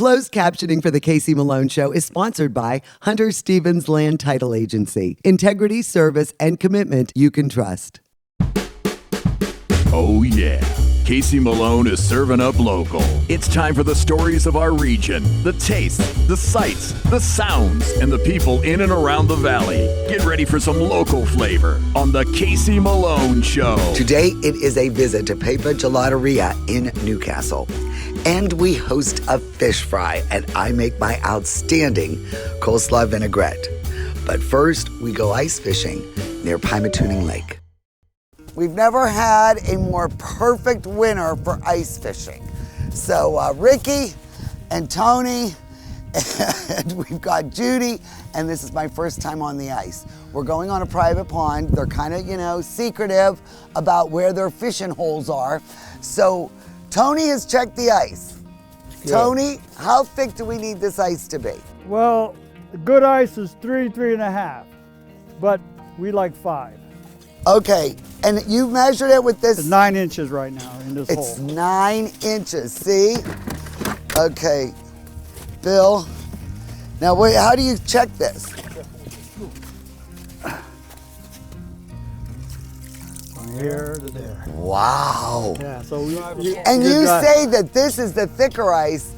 Closed captioning for The Casey Malone Show is sponsored by Hunter Stevens Land Title Agency. Integrity, service, and commitment you can trust. Oh yeah, Casey Malone is serving up local. It's time for the stories of our region, the tastes, the sights, the sounds, and the people in and around the valley. Get ready for some local flavor on the Casey Malone Show. Today it is a visit to Pepa Gelateria in Newcastle. And we host a fish fry, and I make my outstanding coleslaw vinaigrette. But first, we go ice fishing near Pymatuning Lake. We've never had a more perfect winter for ice fishing. So Ricky and Tony, and we've got Judy, and this is my first time on the ice. We're going on a private pond. They're kind of, secretive about where their fishing holes are. So Tony has checked the ice. Good. Tony, how thick do we need this ice to be? Well, the good ice is 3.5, but we like 5. Okay, and you measured it with this? It's 9 inches right now in this hole. It's 9 inches, see? Okay, Bill. Now, wait, how do you check this? From here to there. Wow. Yeah, so And you say that this is the thicker ice?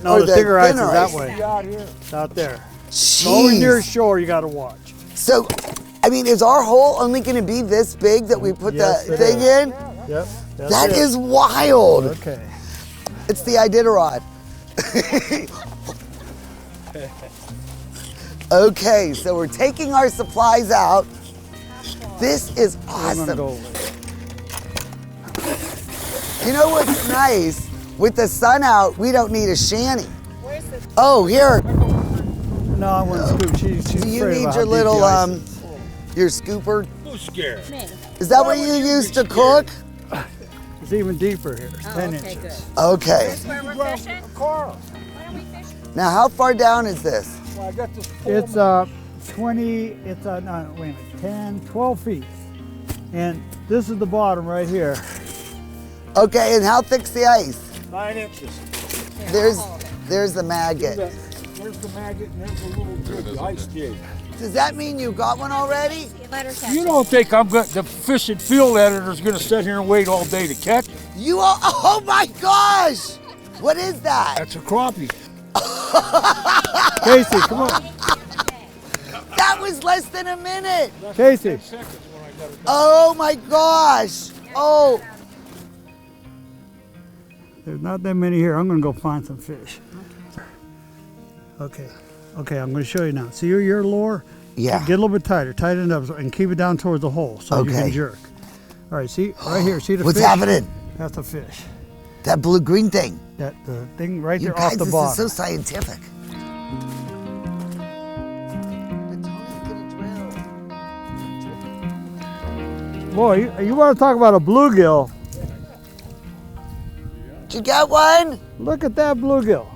No, the thicker ice is thinner that way. Out here. It's out there. Jeez. Going near shore, you got to watch. So, I mean, is our hole only going to be this big that we put the thing in? Yep. That is wild. Okay. It's the Iditarod. Okay, so we're taking our supplies out. This is awesome. You know what's nice? With the sun out, we don't need a shanty. Where's the? Oh, here. No, I want to scoop. She's Do you afraid need about your how little, deep the ice is. your scooper? Who's scared? Me. Is that what you use to cook? It's even deeper here. It's 10 okay, inches. good. Okay. That's where we're fishing? Carl. Why don't we fish? Now, how far down is this? Well, I got this pole. It's 20, it's no, wait a minute, 10, 12 feet. And this is the bottom right here. Okay, and how thick's the ice? 9 inches. There's the maggot. There's the maggot and there's the little jig, the ice jig. Does that mean you got one already? Let her catch You don't think I'm going? The fish and field editor's going to sit here and wait all day to catch it? You are, oh my gosh! What is that? That's a crappie. Casey, come on. That was less than a minute. Casey. Oh my gosh. Oh. There's not that many here. I'm going to go find some fish. Okay. Okay, I'm going to show you now. See your lure? Yeah. Get a little bit tighter. Tighten it up and keep it down towards the hole so you Okay. can jerk. All right, see right here. See the What's fish? happening? That's a fish. That blue-green thing. The thing right You there guys, off the this bottom. is so scientific. Boy, you want to talk about a bluegill? Did you get one? Look at that bluegill.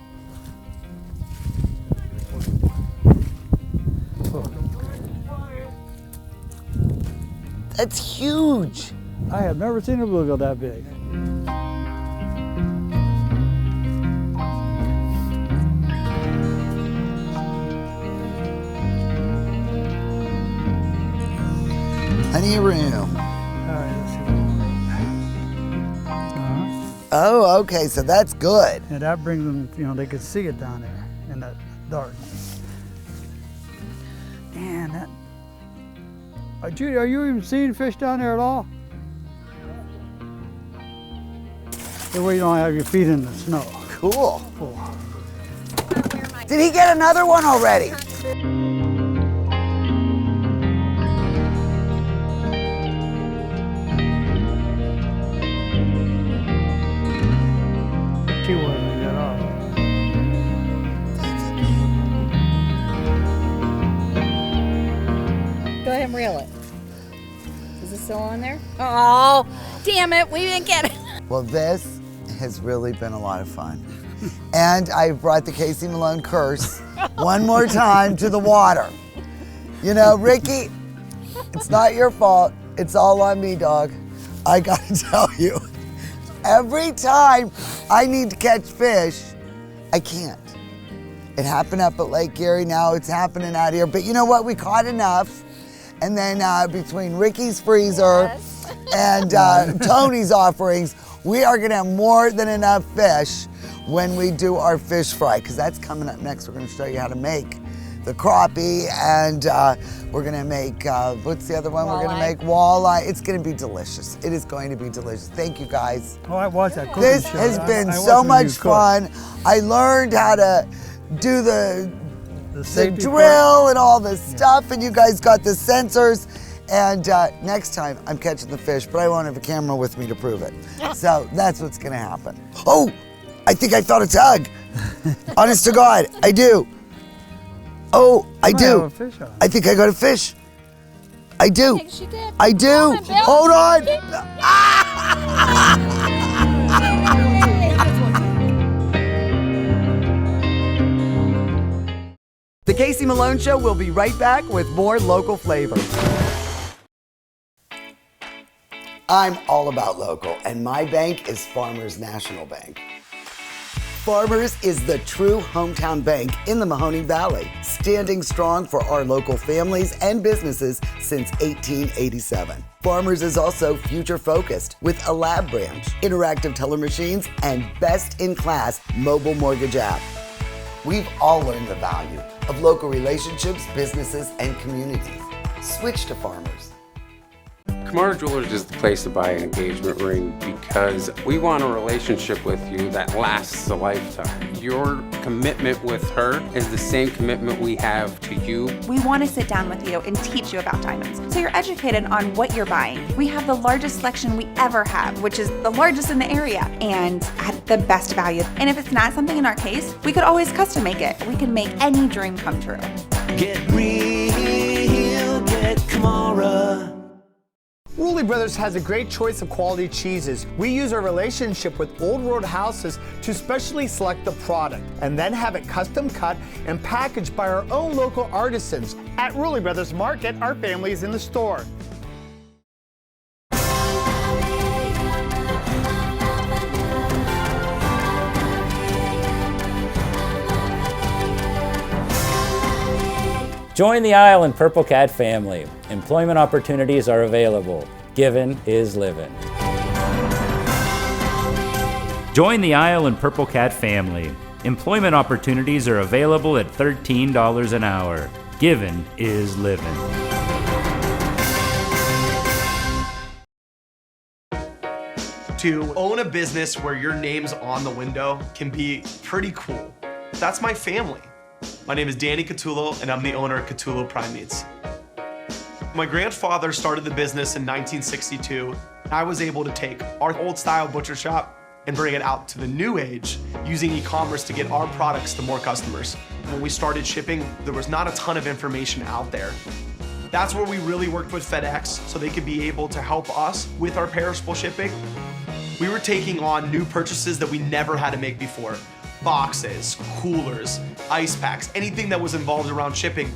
That's huge. I have never seen a bluegill that big. Plenty of room. All right, let's see. Oh, okay, so that's good. And that brings them, they can see it down there in that darkness. Man, that. Judy, are you even seeing fish down there at all? That way you don't have your feet in the snow. Cool. Oh. Did he get another one already? She wasn't at all. Go ahead and reel it. Is it still on there? Oh, damn it, we didn't get it. Well, this has really been a lot of fun. And I brought the Casey Malone curse one more time to the water. Ricky, it's not your fault. It's all on me, dog. I gotta tell you, every time I need to catch fish I can't. It happened up at Lake Erie, now it's happening out here. But you know what, we caught enough. And then between Ricky's freezer and Tony's offerings, we are gonna have more than enough fish when we do our fish fry, because that's coming up next. We're gonna show you how to make the crappie, and we're gonna make, what's the other one? Walleye. We're gonna make walleye. It's gonna be delicious. It is going to be delicious. Thank you guys. Oh, I watched that cooking This show. has I been watched so when you much cook. fun. I learned how to do the safety drill and all this stuff, and you guys got the sensors. And next time I'm catching the fish, but I won't have a camera with me to prove it. So that's what's gonna happen. Oh, I think I felt a tug. Honest to God, I do. Oh, I might do. have a fish on it. I think I got a fish. I do. think she did. I do. Come on, Bill. Hold on. The Casey Malone Show will be right back with more local flavor. I'm all about local, and my bank is Farmers National Bank. Farmers is the true hometown bank in the Mahoning Valley, standing strong for our local families and businesses since 1887. Farmers is also future-focused with a lab branch, interactive teller machines, and best-in-class mobile mortgage app. We've all learned the value of local relationships, businesses, and communities. Switch to Farmers. Kamara Jewelers is the place to buy an engagement ring because we want a relationship with you that lasts a lifetime. Your commitment with her is the same commitment we have to you. We want to sit down with you and teach you about diamonds so you're educated on what you're buying. We have the largest selection we ever have, which is the largest in the area, and at the best value. And if it's not something in our case, we could always custom make it. We can make any dream come true. Get real, get Kamara. Rulli Brothers has a great choice of quality cheeses. We use our relationship with Old World Houses to specially select the product and then have it custom cut and packaged by our own local artisans. At Rulli Brothers Market, our family is in the store. Join the Island Purple Cat family. Employment opportunities are available. Given is living. Join the Island Purple Cat family. Employment opportunities are available at $13 an hour. Given is living. To own a business where your name's on the window can be pretty cool. That's my family. My name is Danny Catullo, and I'm the owner of Catullo Prime Meats. My grandfather started the business in 1962. I was able to take our old-style butcher shop and bring it out to the new age using e-commerce to get our products to more customers. When we started shipping, there was not a ton of information out there. That's where we really worked with FedEx so they could be able to help us with our perishable shipping. We were taking on new purchases that we never had to make before. Boxes, coolers, ice packs, anything that was involved around shipping.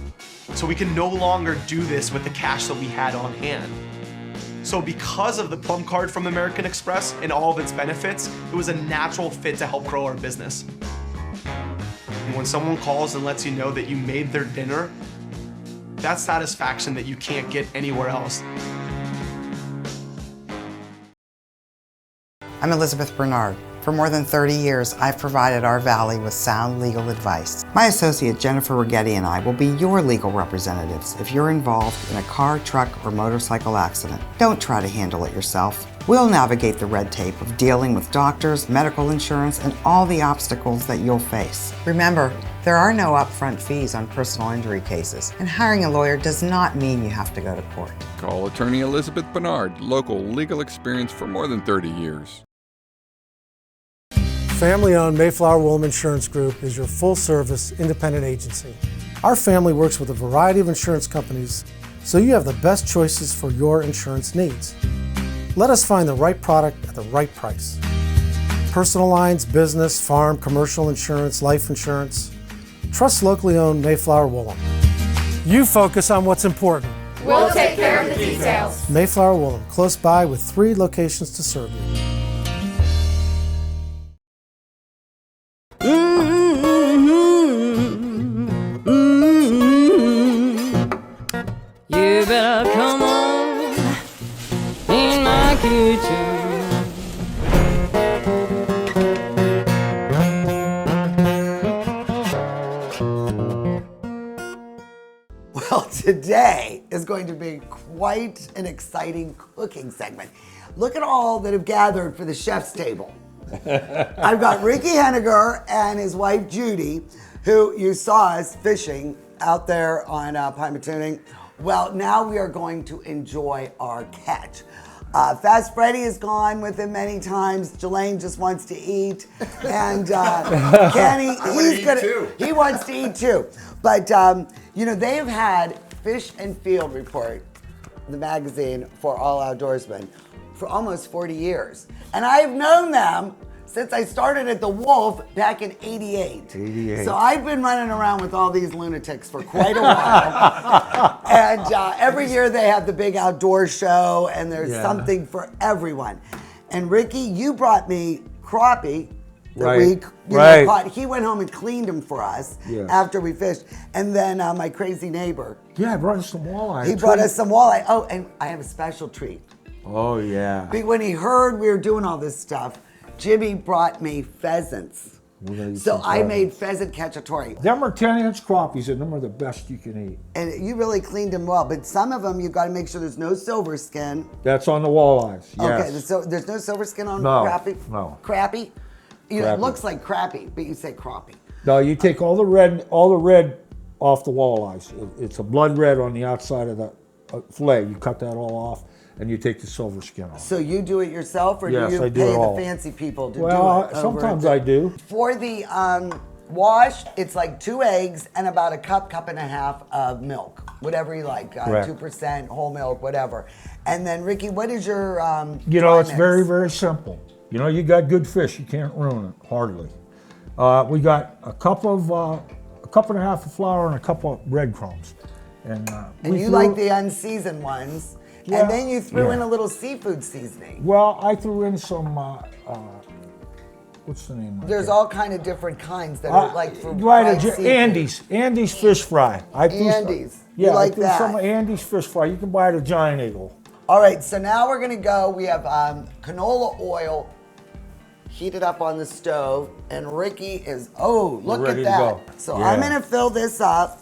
So we can no longer do this with the cash that we had on hand. So because of the Plum Card from American Express and all of its benefits, it was a natural fit to help grow our business. And when someone calls and lets you know that you made their dinner, that's satisfaction that you can't get anywhere else. I'm Elizabeth Bernard. For more than 30 years, I've provided our Valley with sound legal advice. My associate Jennifer Rigetti and I will be your legal representatives if you're involved in a car, truck, or motorcycle accident. Don't try to handle it yourself. We'll navigate the red tape of dealing with doctors, medical insurance, and all the obstacles that you'll face. Remember, there are no upfront fees on personal injury cases, and hiring a lawyer does not mean you have to go to court. Call attorney Elizabeth Bernard, local legal experience for more than 30 years. Family-owned Mayflower Woolham Insurance Group is your full-service independent agency. Our family works with a variety of insurance companies, so you have the best choices for your insurance needs. Let us find the right product at the right price. Personal lines, business, farm, commercial insurance, life insurance. Trust locally owned Mayflower Woolham. You focus on what's important. We'll take care of the details. Mayflower Woolham, close by with 3 locations to serve you. today is going to be quite an exciting cooking segment. Look at all that have gathered for the chef's table. I've got Ricky Henniger and his wife Judy, who you saw us fishing out there on Pymatuning. Well, now we are going to enjoy our catch. Fast Freddy has gone with him many times. Jelaine just wants to eat, and Kenny, he wants to eat too. But they've had Fish and Field Report, the magazine for all outdoorsmen, for almost 40 years, and I've known them since I started at the Wolf back in '88. So I've been running around with all these lunatics for quite a while. And every year they have the big outdoor show, and there's something for everyone. And Ricky, you brought me crappie that we caught. He went home and cleaned them for us after we fished. And then my crazy neighbor. Yeah, I brought us some walleye. He brought us some walleye. Oh, and I have a special treat. Oh, yeah. When he heard we were doing all this stuff, Jimmy brought me pheasants. So I made pheasant cacciatore. Them are 10-inch crappies, and them are the best you can eat. And you really cleaned them well, but some of them, you've got to make sure there's no silver skin. That's on the walleyes, yes. Okay, so there's no silver skin on crappie? No. Crappie? It looks like crappie, but you say crappie. No, you take all the red off the walleyes. It's a blood red on the outside of the fillet. You cut that all off, and you take the silver skin off. So you do it yourself, or do you pay the fancy people to do it? Well, sometimes I do. For the wash, it's like 2 eggs and about a cup and a half of milk, whatever you like, 2% whole milk, whatever. And then, Ricky, what is your it's very, very simple. You got good fish, you can't ruin it, hardly. We got a cup and a half of flour and a cup of breadcrumbs. And you like the unseasoned ones. Yeah, and then you threw in a little seafood seasoning. Well, I threw in some, what's the name? There's all kind of different kinds that are like for fried seafood. Andy's fish fry. Andy's. Yeah, like I threw some Andy's fish fry. You can buy it at Giant Eagle. All right, so now we're gonna go. We have canola oil heated up on the stove, and Ricky is, look at that. So I'm gonna fill this up.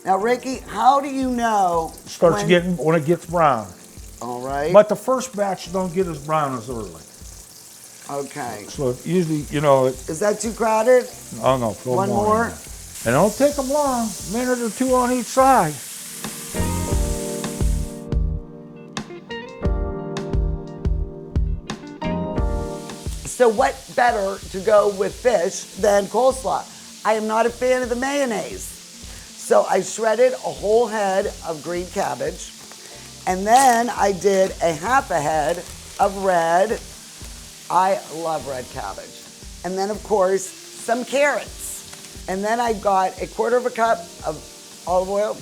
Now, Ricky, how do you know? Starts getting when it gets brown. All right. But the first batch don't get as brown as early. Okay. So usually, Is that too crowded? Oh no. One more. And don't take them long. A minute or two on each side. So what better to go with fish than coleslaw? I am not a fan of the mayonnaise. So I shredded a whole head of green cabbage, and then I did a half a head of red. I love red cabbage. And then, of course, some carrots. And then I got a 1/4 cup of olive oil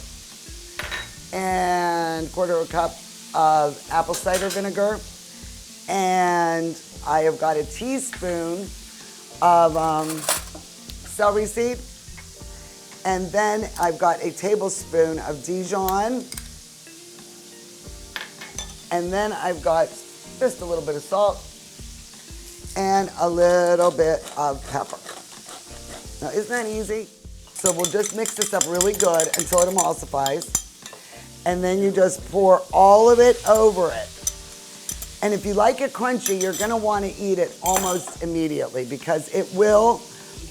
and 1/4 cup of apple cider vinegar. And I have got a teaspoon of celery seed. And then I've got a tablespoon of Dijon. And then I've got just a little bit of salt and a little bit of pepper. Now, isn't that easy? So we'll just mix this up really good until it emulsifies. And then you just pour all of it over it. And if you like it crunchy, you're gonna wanna eat it almost immediately because it will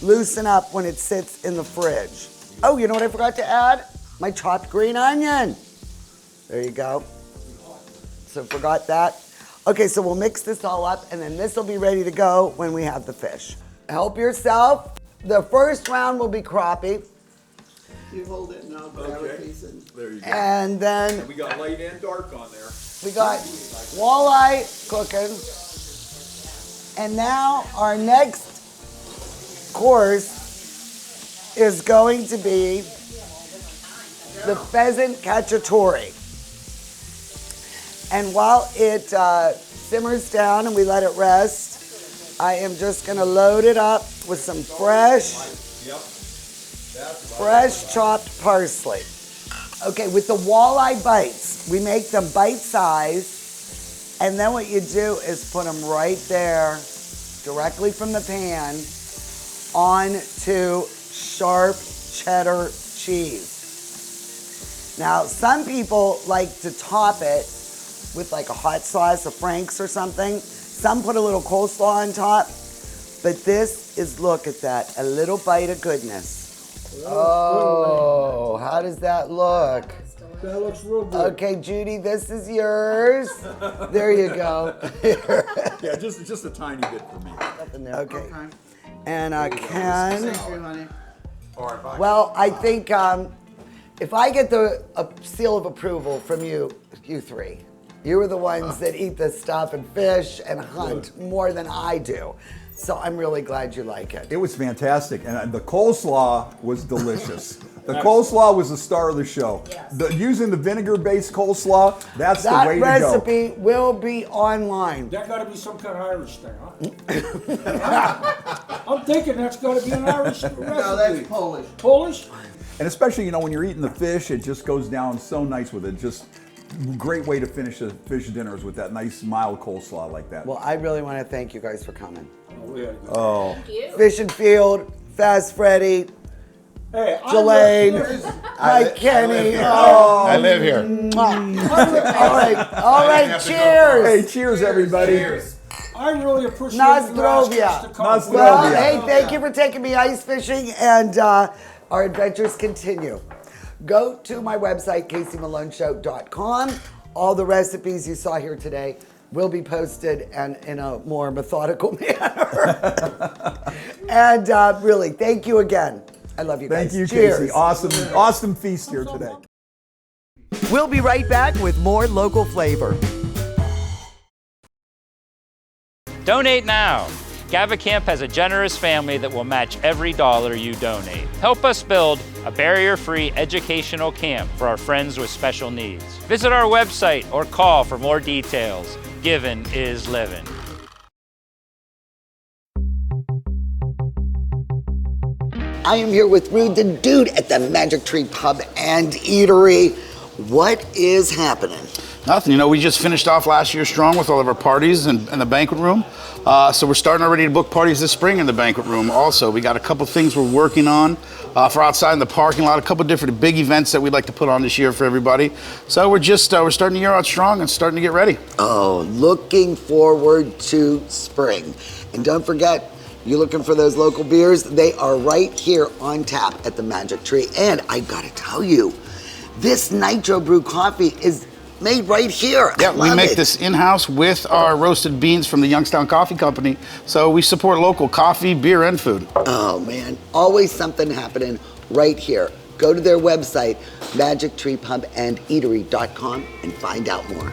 loosen up when it sits in the fridge. Oh, you know what I forgot to add? My chopped green onion. There you go. So forgot that. Okay, so we'll mix this all up and then this will be ready to go when we have the fish. Help yourself. The first round will be crappie. You hold it and I'll grab a piece. There you go. And then we got light and dark on there. We got walleye cooking. And now our next course is going to be the pheasant cacciatore. And while it simmers down and we let it rest, I am just gonna load it up with some fresh chopped parsley. Okay, with the walleye bites, we make them bite-sized, and then what you do is put them right there, directly from the pan, onto sharp cheddar cheese. Now, some people like to top it with like a hot sauce, a Frank's or something. Some put a little coleslaw on top. But this is, look at that, a little bite of goodness. Oh, how does that look? That looks real good. Okay, Judy, this is yours. There you go. Yeah, just a tiny bit for me. Okay. And Ken. Thank you, honey. Well, I think if I get a seal of approval from you three, you are the ones that eat this stuff and fish and hunt more than I do. So I'm really glad you like it. It was fantastic, and the coleslaw was delicious. The coleslaw was the star of the show. Yes. Using the vinegar-based coleslaw, that's the way to go. That recipe will be online. That got to be some kind of Irish thing, huh? I'm thinking that's got to be an Irish recipe. No, that's Polish. Polish? And especially, when you're eating the fish, it just goes down so nice with it. Just great way to finish the fish dinners with that nice mild coleslaw like that. Well, I really want to thank you guys for coming. Thank you. Fish and Field, Fast Freddy, hey, Jelaine, hi Kenny. I live here. All right, cheers. Hey, cheers everybody. Cheers. I really appreciate Nozdrovia. Well, hey, thank you for taking me ice fishing, and our adventures continue. Go to my website, caseymalonесhow.com. All the recipes you saw here today will be posted and in a more methodical manner. And really, thank you again. I love you guys. Thank you, Cheers. Casey. Awesome feast here today. We'll be right back with more local flavor. Donate now. Gavacamp has a generous family that will match every dollar you donate. Help us build a barrier-free educational camp for our friends with special needs. Visit our website or call for more details. Giving is living. I am here with Rude the Dude at the Magic Tree Pub and Eatery. What is happening? Nothing. We just finished off last year strong with all of our parties in the banquet room. So we're starting already to book parties this spring in the banquet room also. We got a couple things we're working on for outside in the parking lot, a couple different big events that we'd like to put on this year for everybody. So we're starting the year out strong and starting to get ready. Oh, looking forward to spring. And don't forget, you're looking for those local beers? They are right here on tap at the Magic Tree. And I gotta tell you, this Nitro Brew coffee is made right here. Yeah, we make this in-house with our roasted beans from the Youngstown Coffee Company. So we support local coffee, beer, and food. Oh man, always something happening right here. Go to their website, magictreepubandeatery.com, and find out more.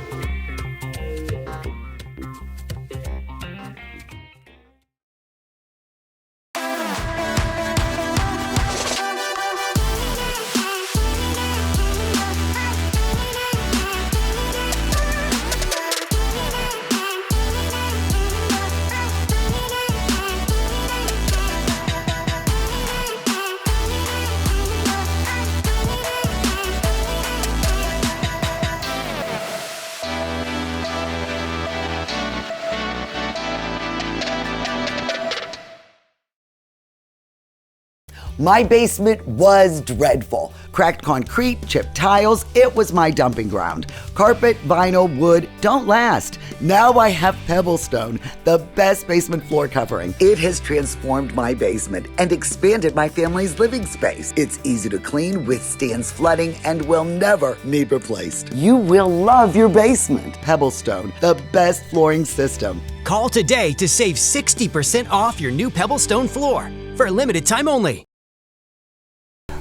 My basement was dreadful. Cracked concrete, chipped tiles, it was my dumping ground. Carpet, vinyl, wood don't last. Now I have Pebblestone, the best basement floor covering. It has transformed my basement and expanded my family's living space. It's easy to clean, withstands flooding, and will never need replaced. You will love your basement. Pebblestone, the best flooring system. Call today to save 60% off your new Pebblestone floor for a limited time only.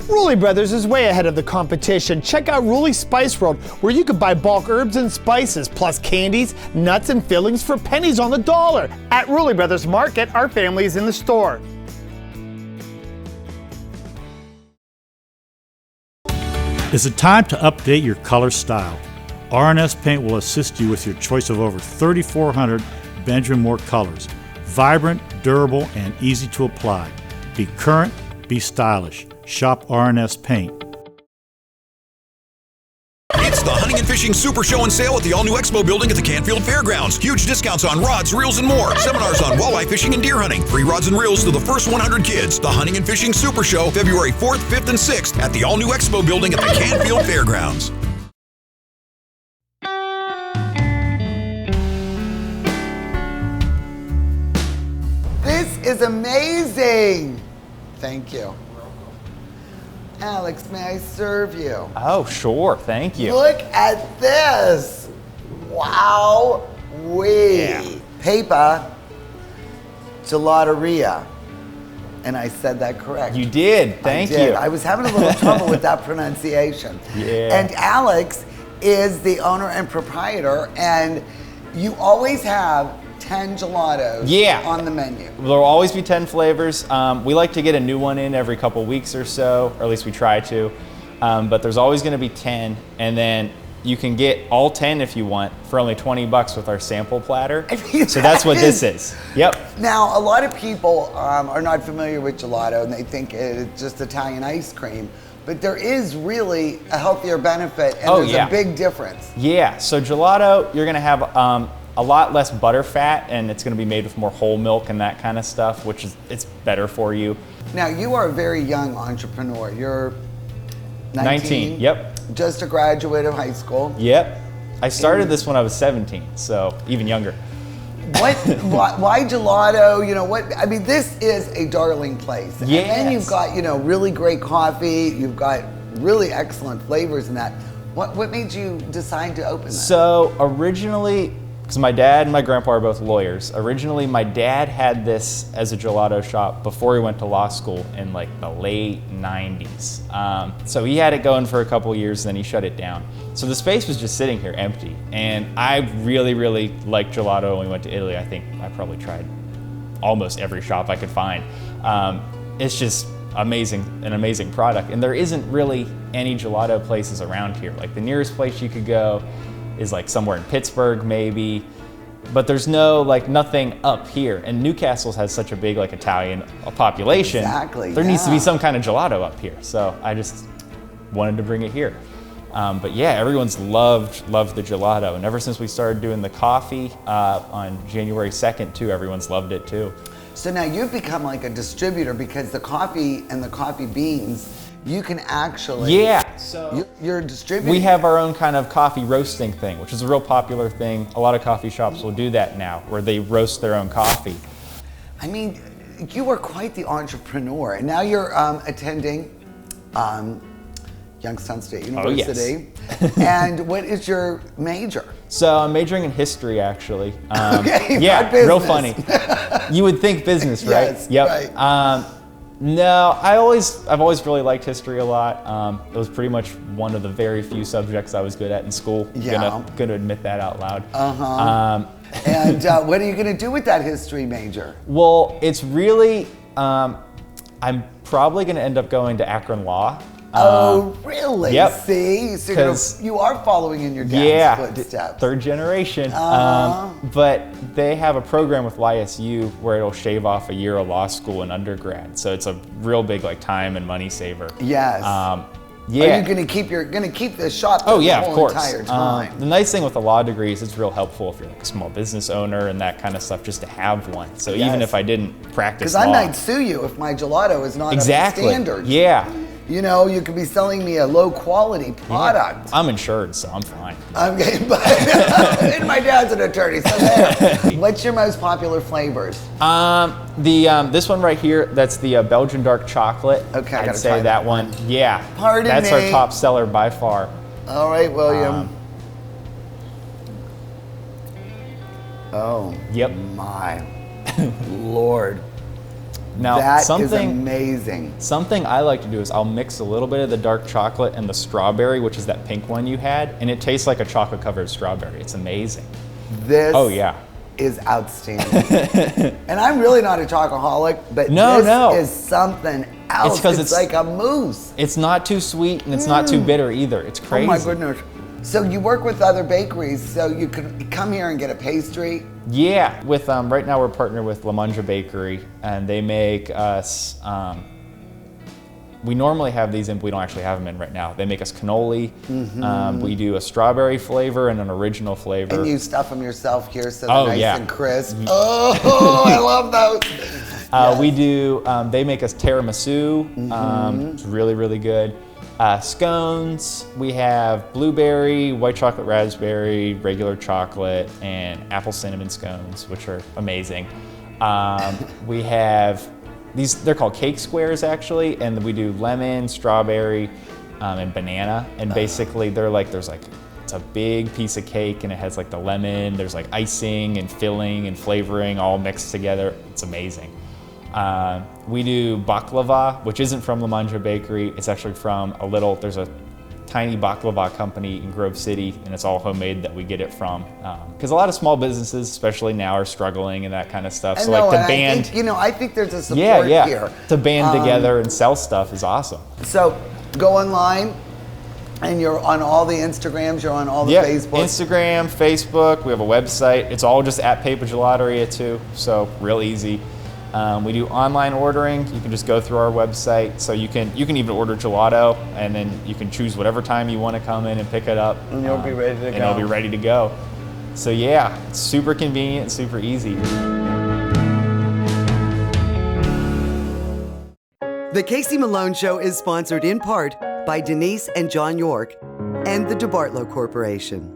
Rulli Brothers is way ahead of the competition. Check out Rulli Spice World, where you can buy bulk herbs and spices, plus candies, nuts, and fillings for pennies on the dollar. At Rulli Brothers Market, our family is in the store. Is it time to update your color style? RNS Paint will assist you with your choice of over 3,400 Benjamin Moore colors. Vibrant, durable, and easy to apply. Be current, be stylish. Shop RNS Paint. It's It's the Hunting and Fishing Super Show and Sale at the all-new Expo building at the Canfield Fairgrounds. Huge discounts on rods, reels, and more. Seminars on walleye fishing and deer hunting. Free rods and reels to the first 100 kids. The Hunting and Fishing Super Show, February 4th, 5th, and 6th at the all-new Expo building at the Canfield Fairgrounds. This is amazing. Thank you. Alex, may I serve you? Oh, sure. Thank you. Look at this. Wow. Pepa Gelateria. And I said that correct. You did. Thank you. I was having a little trouble with that pronunciation. Yeah. And Alex is the owner and proprietor, and you always have 10 gelatos on the menu. There'll always be 10 flavors. We like to get a new one in every couple weeks or so, or at least we try to. But there's always going to be 10, and then you can get all 10 if you want for only $20 with our sample platter. So that's what this is. Yep. Now, a lot of people are not familiar with gelato, and they think it's just Italian ice cream. But there is really a healthier benefit, and there's a big difference. Yeah, so gelato, you're gonna have a lot less butter fat, and it's gonna be made with more whole milk and that kind of stuff, which is, it's better for you. Now, you are a very young entrepreneur. You're 19, yep. Just a graduate of high school. Yep. I started this when I was 17, so even younger. Why gelato? You know what? I mean, this is a darling place. Yes. And then you've got, you know, really great coffee. You've got really excellent flavors in that. What made you decide to open that? So originally, because my dad and my grandpa are both lawyers, originally my dad had this as a gelato shop before he went to law school in like the late 90s. So he had it going for a couple years, then he shut it down. So the space was just sitting here empty. And I really, really liked gelato when we went to Italy. I think I probably tried almost every shop I could find. It's just amazing, an amazing product. And there isn't really any gelato places around here. Like the nearest place you could go is like somewhere in Pittsburgh maybe, but there's no, like nothing up here. And Newcastle has such a big like Italian population. Exactly, there needs to be some kind of gelato up here. So I just wanted to bring it here. But yeah, everyone's loved the gelato. And ever since we started doing the coffee on January 2nd too, everyone's loved it too. So now you've become like a distributor because the coffee and the coffee beans, you can actually, so you're distributing. We have our own kind of coffee roasting thing, which is a real popular thing. A lot of coffee shops will do that now, where they roast their own coffee. I mean, you are quite the entrepreneur, and now you're attending Youngstown State University. Oh, yes. And what is your major? So I'm majoring in history, actually. Okay, yeah, not business. Real funny. You would think business, right? Yes, yep. right. No, I've always really liked history a lot. It was pretty much one of the very few subjects I was good at in school. Yeah. Gonna admit that out loud. And what are you gonna do with that history major? Well, it's really, I'm probably gonna end up going to Akron Law. Oh, really? Yep. See, so you are following in your dad's footsteps. Third generation. But they have a program with YSU where it'll shave off a year of law school and undergrad. So it's a real big like time and money saver. Yes. Yeah. Are you gonna keep the shop the the of whole course. entire time? The nice thing with the law degree is it's real helpful if you're like a small business owner and that kind of stuff, just to have one. So even if I didn't practice law. Because I might sue you if my gelato is not up to standards. Yeah. You know, you could be selling me a low quality product. Yeah. I'm insured, so I'm fine. Okay, but and my dad's an attorney, so there. What's your most popular flavors? This one right here, that's the Belgian dark chocolate. Okay, I I'd gotta say try that one. Yeah. Pardon that's me. our top seller by far. All right, William. Oh. Yep. My Lord. Now, that is amazing. Something I like to do is I'll mix a little bit of the dark chocolate and the strawberry, which is that pink one you had, and it tastes like a chocolate-covered strawberry. It's amazing. This is outstanding. And I'm really not a chocoholic, but this is something else. It's like a mousse. It's not too sweet and it's not too bitter either. It's crazy. Oh my goodness. So you work with other bakeries, so you could come here and get a pastry? Yeah, with right now we're partnered with La Munja Bakery, and they make us we normally have these in, but we don't actually have them in right now. They make us cannoli. Mhm. We do a strawberry flavor and an original flavor. And you stuff them yourself here so they're Oh, nice yeah. and crisp. Oh, I love those. We do, they make us tiramisu, it's really, really good. Scones, we have blueberry, white chocolate raspberry, regular chocolate, and apple cinnamon scones, which are amazing. We have these, they're called cake squares actually, and we do lemon, strawberry, and banana. And basically they're like, it's a big piece of cake and it has like the lemon, there's like icing and filling and flavoring all mixed together. It's amazing. We do baklava, which isn't from La Manja Bakery. It's actually from there's a tiny baklava company in Grove City, and it's all homemade that we get it from. Because a lot of small businesses, especially now, are struggling and that kind of stuff. So like to band, I think there's a support here. To band together and sell stuff is awesome. So go online, and you're on all the Instagrams, you're on all the Facebook. Instagram, Facebook, we have a website. It's all just at Pepa Gelateria too, so real easy. We do online ordering. You can just go through our website. So you can even order gelato, and then you can choose whatever time you want to come in and pick it up. And you'll be ready to go. And it'll be ready to go. So yeah, it's super convenient, super easy. The Casey Malone Show is sponsored in part by Denise and John York and the DeBartolo Corporation.